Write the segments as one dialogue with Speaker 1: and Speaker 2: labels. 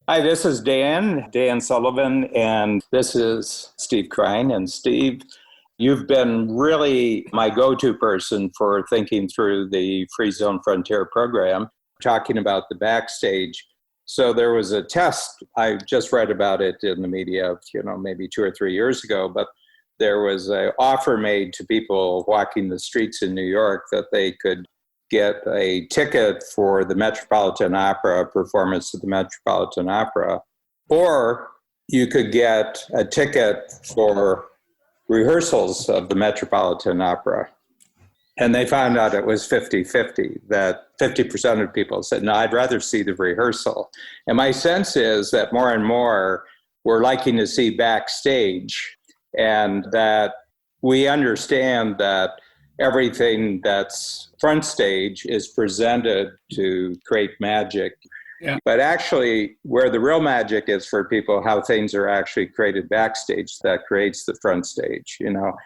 Speaker 1: Hi, this is Dan Sullivan, and this is Steve Krein. And Steve, you've been really my go-to person for thinking through the Free Zone Frontier program, talking about the backstage. So there was a test, I just read about it in the media, maybe 2 or 3 years ago, but there was an offer made to people walking the streets in New York that they could get a ticket for the Metropolitan Opera, performance of the Metropolitan Opera, or you could get a ticket for rehearsals of the Metropolitan Opera. And they found out it was 50-50, that 50% of people said, no, I'd rather see the rehearsal. And my sense is that more and more we're liking to see backstage, and that we understand that everything that's front stage is presented to create magic. Yeah. But actually, where the real magic is for people, how things are actually created backstage that creates the front stage,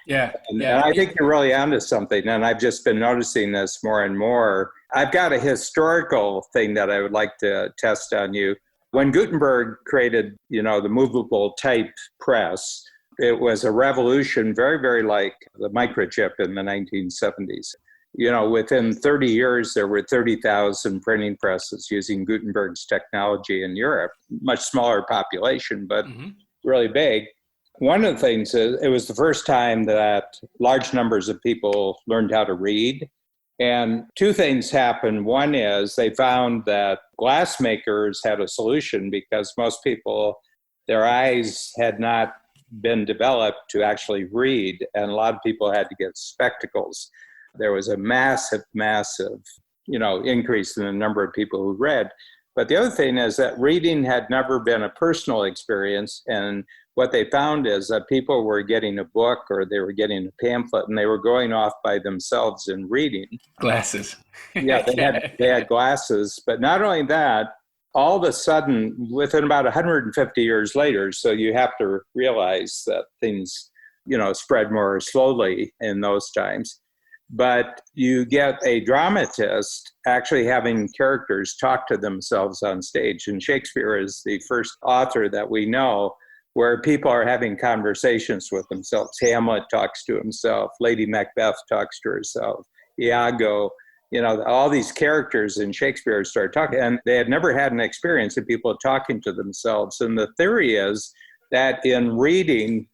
Speaker 2: Yeah.
Speaker 1: And I think you're really onto something. And I've just been noticing this more and more. I've got a historical thing that I would like to test on you. When Gutenberg created, the movable type press, it was a revolution, very, very like the microchip in the 1970s. Within 30 years, there were 30,000 printing presses using Gutenberg's technology in Europe. Much smaller population, but really big. One of the things is it was the first time that large numbers of people learned how to read. And two things happened. One is they found that glass makers had a solution because most people, their eyes had not been developed to actually read, and a lot of people had to get spectacles. There was a massive, increase in the number of people who read. But the other thing is that reading had never been a personal experience, and what they found is that people were getting a book or they were getting a pamphlet, and they were going off by themselves and reading.
Speaker 2: Glasses.
Speaker 1: Yeah, they had glasses. But not only that, all of a sudden, within about 150 years later, so you have to realize that things, spread more slowly in those times, but you get a dramatist actually having characters talk to themselves on stage. And Shakespeare is the first author that we know where people are having conversations with themselves. Hamlet talks to himself. Lady Macbeth talks to herself. Iago. All these characters in Shakespeare start talking, and they had never had an experience of people talking to themselves. And the theory is that in reading,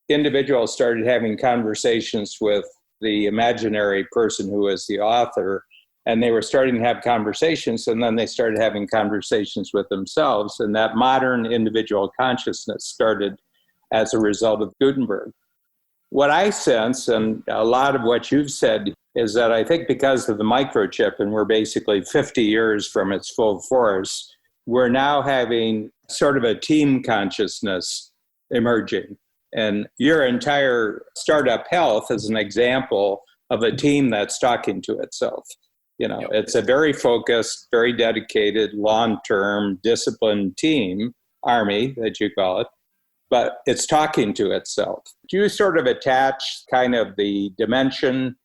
Speaker 1: individuals started having conversations with the imaginary person who is the author, and they were starting to have conversations, and then they started having conversations with themselves. And that modern individual consciousness started as a result of Gutenberg. What I sense, and a lot of what you've said, is that I think because of the microchip, and we're basically 50 years from its full force, we're now having sort of a team consciousness emerging. And your entire Startup Health is an example of a team that's talking to itself. It's a very focused, very dedicated, long-term, disciplined team, army that you call it, but it's talking to itself. Do you sort of attach kind of the dimension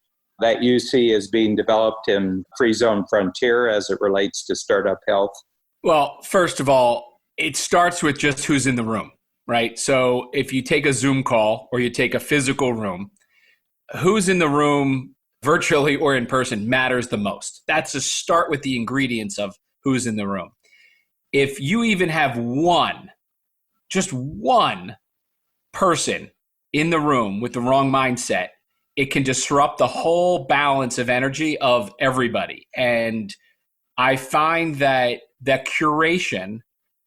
Speaker 1: that you see as being developed in Free Zone Frontier as it relates to Startup Health?
Speaker 2: Well, first of all, it starts with just who's in the room, right? So if you take a Zoom call or you take a physical room, who's in the room virtually or in person matters the most. That's to start with the ingredients of who's in the room. If you even have just one person in the room with the wrong mindset, it can disrupt the whole balance of energy of everybody. And I find that that curation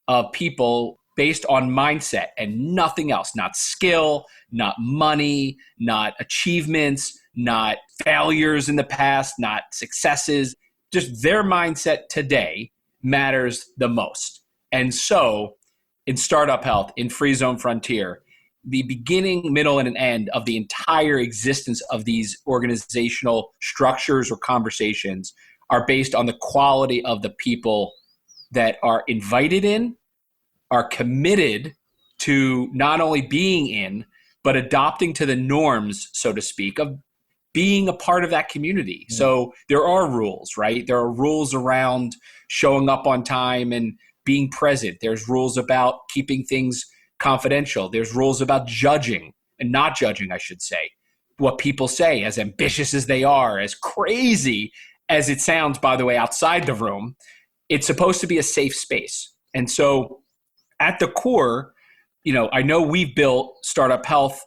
Speaker 2: of people based on mindset and nothing else, not skill, not money, not achievements, not failures in the past, not successes, just their mindset today matters the most. And so in Startup Health, in Free Zone Frontier, the beginning, middle, and an end of the entire existence of these organizational structures or conversations are based on the quality of the people that are invited in, are committed to not only being in, but adopting to the norms, so to speak, of being a part of that community. So there are rules, right? There are rules around showing up on time and being present. There's rules about keeping things confidential. There's rules about judging and not judging, I should say, what people say, as ambitious as they are, as crazy as it sounds, by the way, outside the room. It's supposed to be a safe space. And so at the core, I know we've built Startup Health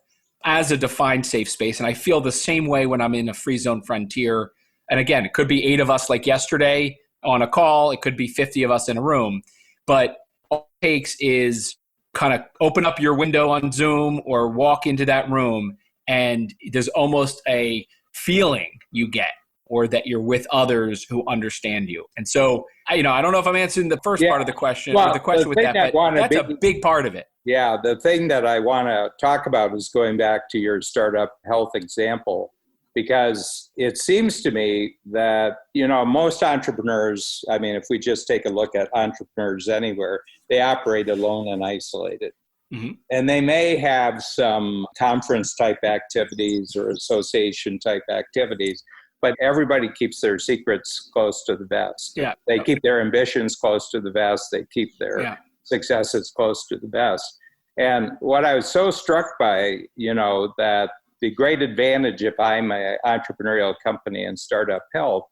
Speaker 2: as a defined safe space. And I feel the same way when I'm in a free zone frontier. And again, it could be 8 of us like yesterday on a call. It could be 50 of us in a room. But all it takes is kind of open up your window on Zoom or walk into that room, and there's almost a feeling you get, or that you're with others who understand you. And so, I don't know if I'm answering the first part of the question, or the question with that, but that's a big part of it.
Speaker 1: Yeah, the thing that I want to talk about is going back to your Startup Health example, because it seems to me that, most entrepreneurs, if we just take a look at entrepreneurs anywhere, they operate alone and isolated. Mm-hmm. And they may have some conference type activities or association type activities, but everybody keeps their secrets close to the vest. Yeah. They keep their ambitions close to the vest. They keep their successes close to the vest. And what I was so struck by, that the great advantage if I'm an entrepreneurial company in Startup Health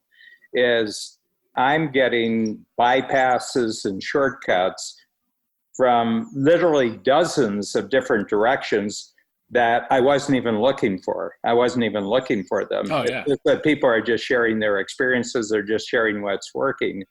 Speaker 1: is I'm getting bypasses and shortcuts from literally dozens of different directions that I wasn't even looking for. I wasn't even looking for them. Oh, yeah. But people are just sharing their experiences. They're just sharing what's working.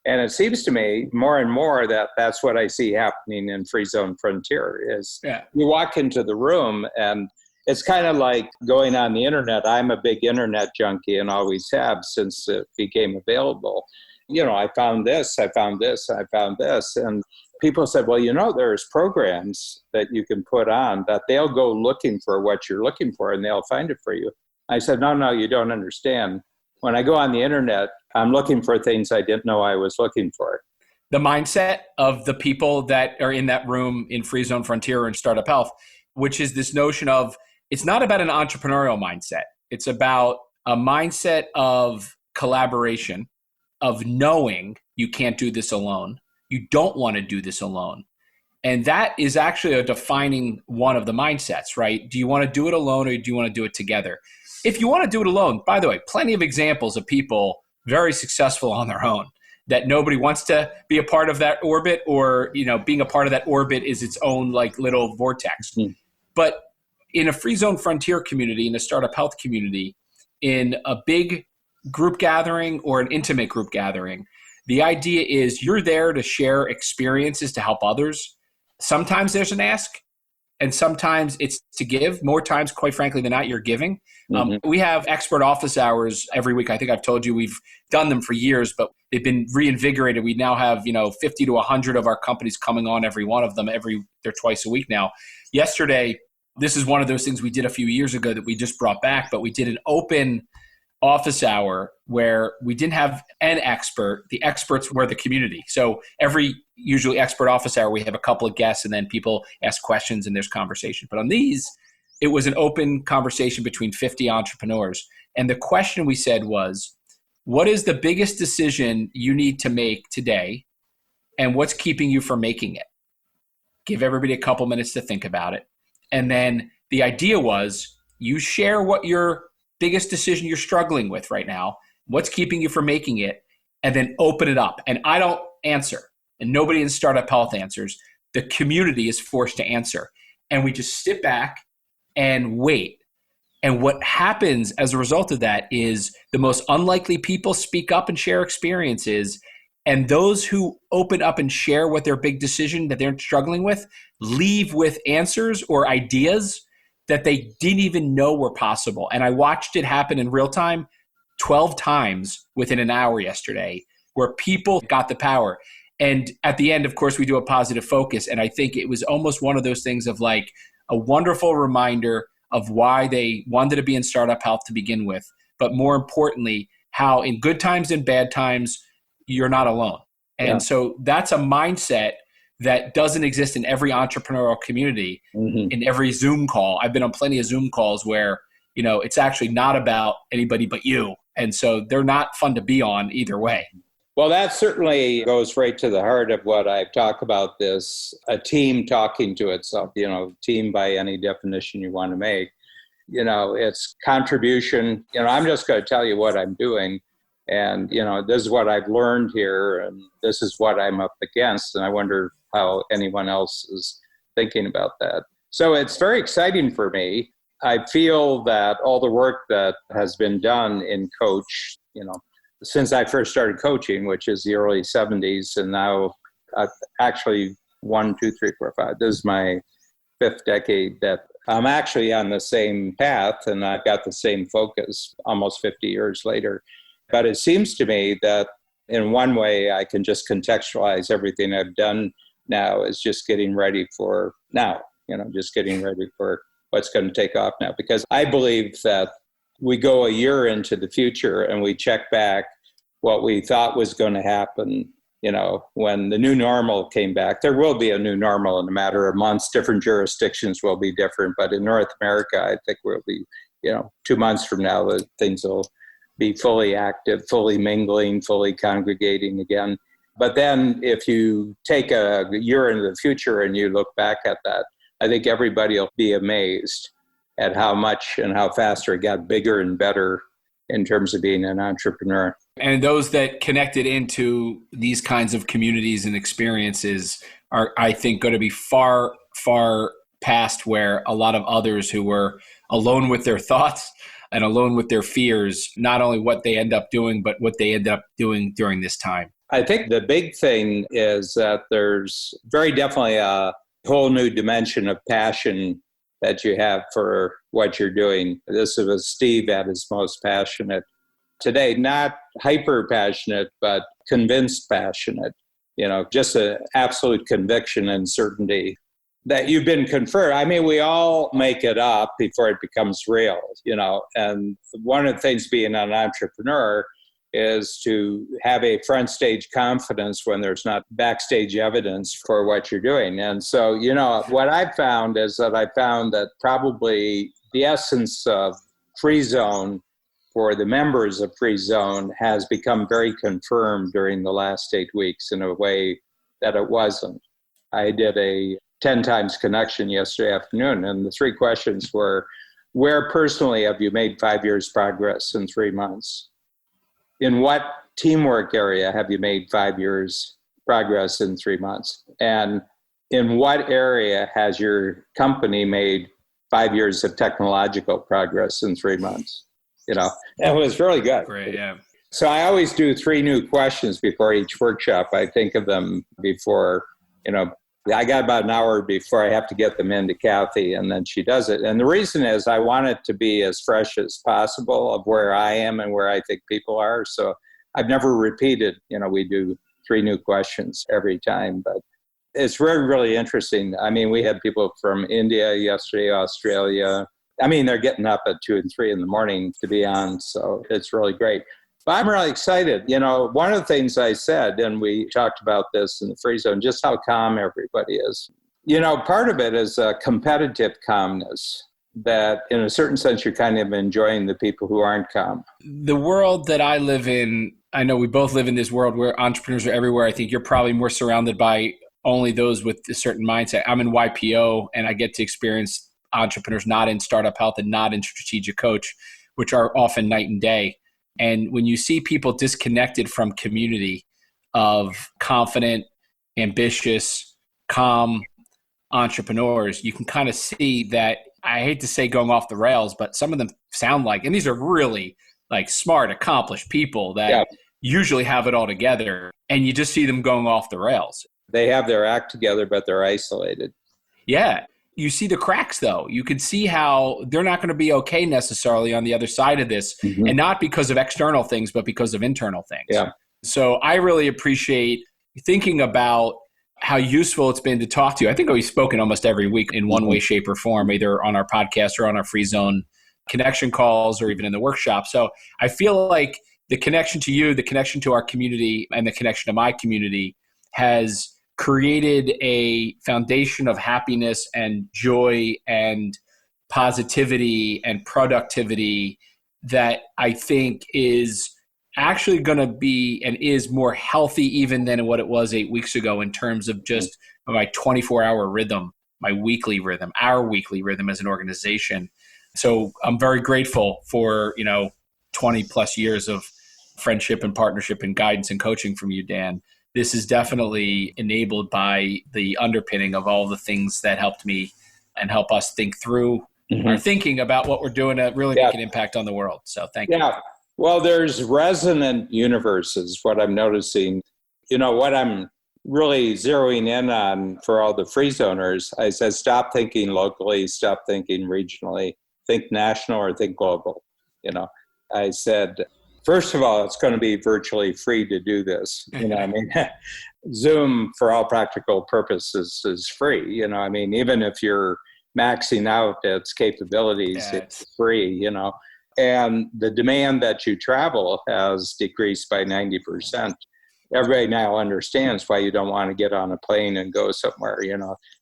Speaker 1: And it seems to me more and more that that's what I see happening in Free Zone Frontier is you walk into the room, and it's kind of like going on the internet. I'm a big internet junkie and always have since it became available. I found this, I found this, I found this. And people said, well, there's programs that you can put on that they'll go looking for what you're looking for and they'll find it for you. I said, no, you don't understand. When I go on the internet, I'm looking for things I didn't know I was looking for.
Speaker 2: The mindset of the people that are in that room in Free Zone Frontier and Startup Health, which is this notion of, it's not about an entrepreneurial mindset. It's about a mindset of collaboration, of knowing you can't do this alone. You don't want to do this alone. And that is actually a defining one of the mindsets, right? Do you want to do it alone, or do you want to do it together? If you want to do it alone, by the way, plenty of examples of people very successful on their own, that nobody wants to be a part of that orbit, or, being a part of that orbit is its own like little vortex. Mm. But in a Free Zone Frontier community, in a Startup Health community, in a big group gathering or an intimate group gathering, the idea is you're there to share experiences to help others. Sometimes there's an ask, and sometimes it's to give. More times, quite frankly, than not, you're giving. Mm-hmm. We have expert office hours every week. I think I've told you we've done them for years, but they've been reinvigorated. We now have 50 to 100 of our companies coming on every one of them. They're twice a week now. Yesterday, this is one of those things we did a few years ago that we just brought back, but we did an open office hour where we didn't have an expert. The experts were the community. So every usually expert office hour, we have a couple of guests, and then people ask questions and there's conversation. But on these, it was an open conversation between 50 entrepreneurs. And the question we said was, what is the biggest decision you need to make today, and what's keeping you from making it? Give everybody a couple minutes to think about it. And then the idea was you share what your biggest decision you're struggling with right now, what's keeping you from making it, and then open it up. And I don't answer, and nobody in Startup Health answers. The community is forced to answer. And we just sit back and wait. And what happens as a result of that is the most unlikely people speak up and share experiences. And those who open up and share what their big decision that they're struggling with leave with answers or ideas that they didn't even know were possible. And I watched it happen in real time 12 times within an hour yesterday, where people got the power. And at the end, of course, we do a positive focus. And I think it was almost one of those things of like a wonderful reminder of why they wanted to be in Startup Health to begin with. But more importantly, how in good times and bad times, you're not alone. And so that's a mindset that doesn't exist in every entrepreneurial community, in every Zoom call. I've been on plenty of Zoom calls where, it's actually not about anybody but you. And so they're not fun to be on either way.
Speaker 1: Well, that certainly goes right to the heart of what I've talked about, this a team talking to itself, team by any definition you want to make. It's contribution. I'm just going to tell you what I'm doing. And, this is what I've learned here, and this is what I'm up against. And I wonder how anyone else is thinking about that. So it's very exciting for me. I feel that all the work that has been done in coach, since I first started coaching, which is the early 70s, and now I've actually 1, 2, 3, 4, 5. This is my 5th decade that I'm actually on the same path, and I've got the same focus almost 50 years later. But it seems to me that in one way I can just contextualize everything I've done now as just getting ready for now, just getting ready for what's going to take off now. Because I believe that we go a year into the future and we check back what we thought was going to happen, when the new normal came back. There will be a new normal in a matter of months. Different jurisdictions will be different. But in North America, I think we'll be, 2 months from now, that things will be fully active, fully mingling, fully congregating again. But then if you take a year into the future and you look back at that, I think everybody will be amazed at how much and how faster it got bigger and better in terms of being an entrepreneur.
Speaker 2: And those that connected into these kinds of communities and experiences are, I think, going to be far, far past where a lot of others who were alone with their thoughts and alone with their fears, not only what they end up doing, but what they end up doing during this time.
Speaker 1: I think the big thing is that there's very definitely a whole new dimension of passion that you have for what you're doing. This was Steve at his most passionate today, not hyper passionate, but convinced passionate, just an absolute conviction and certainty that you've been conferred. I mean, we all make it up before it becomes real, and one of the things being an entrepreneur is to have a front stage confidence when there's not backstage evidence for what you're doing. And so, what I've found is that probably the essence of Free Zone for the members of Free Zone has become very confirmed during the last 8 weeks in a way that it wasn't. I did a 10 times connection yesterday afternoon, and the 3 questions were, where personally have you made 5 years progress in 3 months? In what teamwork area have you made 5 years progress in 3 months? And in what area has your company made 5 years of technological progress in 3 months? It was really good.
Speaker 2: Great, yeah.
Speaker 1: So I always do 3 new questions before each workshop. I think of them before, I got about an hour before I have to get them into Kathy, and then she does it. And the reason is I want it to be as fresh as possible of where I am and where I think people are. So I've never repeated, we do 3 new questions every time, but it's really, really interesting. I mean, we had people from India yesterday, Australia. I mean, they're getting up at 2 and 3 in the morning to be on. So it's really great. But I'm really excited. One of the things I said, and we talked about this in the Free Zone, just how calm everybody is. Part of it is a competitive calmness that in a certain sense, you're kind of enjoying the people who aren't calm.
Speaker 2: The world that I live in, I know we both live in this world where entrepreneurs are everywhere. I think you're probably more surrounded by only those with a certain mindset. I'm in YPO and I get to experience entrepreneurs not in startup health and not in strategic coach, which are often night and day. And when you see people disconnected from community of confident, ambitious, calm entrepreneurs, you can kind of see that, I hate to say going off the rails, but some of them sound like, and these are really like smart, accomplished people that usually have it all together. And you just see them going off the rails.
Speaker 1: They have their act together, but they're isolated.
Speaker 2: Yeah. You see the cracks, though. You can see how they're not going to be okay necessarily on the other side of this, and not because of external things, but because of internal things.
Speaker 1: Yeah.
Speaker 2: So I really appreciate thinking about how useful it's been to talk to you. I think we've spoken almost every week in one way, shape, or form, either on our podcast or on our Free Zone connection calls or even in the workshop. So I feel like the connection to you, the connection to our community, and the connection to my community has created a foundation of happiness and joy and positivity and productivity that I think is actually going to be and is more healthy even than what it was 8 weeks ago in terms of just my 24-hour rhythm, my weekly rhythm, our weekly rhythm as an organization. So I'm very grateful for, 20 plus years of friendship and partnership and guidance and coaching from you, Dan. This is definitely enabled by the underpinning of all the things that helped me and help us think through our thinking about what we're doing to really make an impact on the world. So thank you.
Speaker 1: Yeah. Well, there's resonant universes, what I'm noticing. What I'm really zeroing in on for all the free zoners, I said, stop thinking locally, stop thinking regionally, think national or think global. I said, first of all, it's going to be virtually free to do this. Zoom, for all practical purposes, is free. Even if you're maxing out its capabilities, it's free, And the demand that you travel has decreased by 90%. Everybody now understands why you don't want to get on a plane and go somewhere,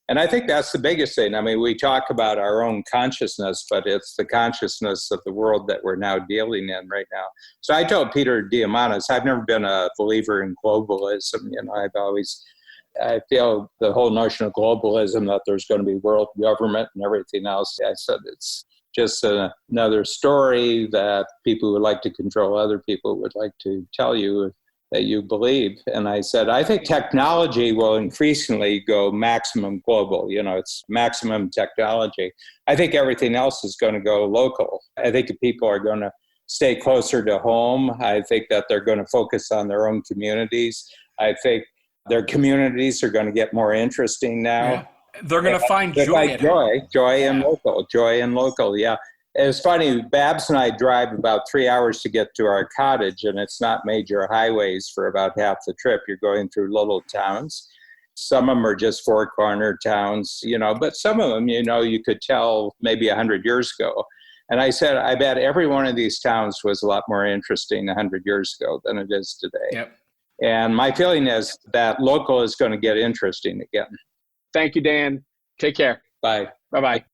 Speaker 1: And I think that's the biggest thing. We talk about our own consciousness, but it's the consciousness of the world that we're now dealing in right now. So I told Peter Diamandis, I've never been a believer in globalism. I feel the whole notion of globalism, that there's going to be world government and everything else. I said it's just another story that people who would like to control other people would like to tell you that you believe. And I said, I think technology will increasingly go maximum global. It's maximum technology. I think everything else is going to go local. I think people are going to stay closer to home. I think that they're going to focus on their own communities. I think their communities are going to get more interesting now.
Speaker 2: Yeah. They're going to find joy
Speaker 1: in local. Yeah. It's funny, Babs and I drive about 3 hours to get to our cottage, and it's not major highways for about half the trip. You're going through little towns. Some of them are just four-corner towns, but some of them, you could tell maybe 100 years ago. And I said, I bet every one of these towns was a lot more interesting 100 years ago than it is today.
Speaker 2: Yep.
Speaker 1: And my feeling is that local is going to get interesting again.
Speaker 2: Thank you, Dan. Take care.
Speaker 1: Bye.
Speaker 2: Bye-bye.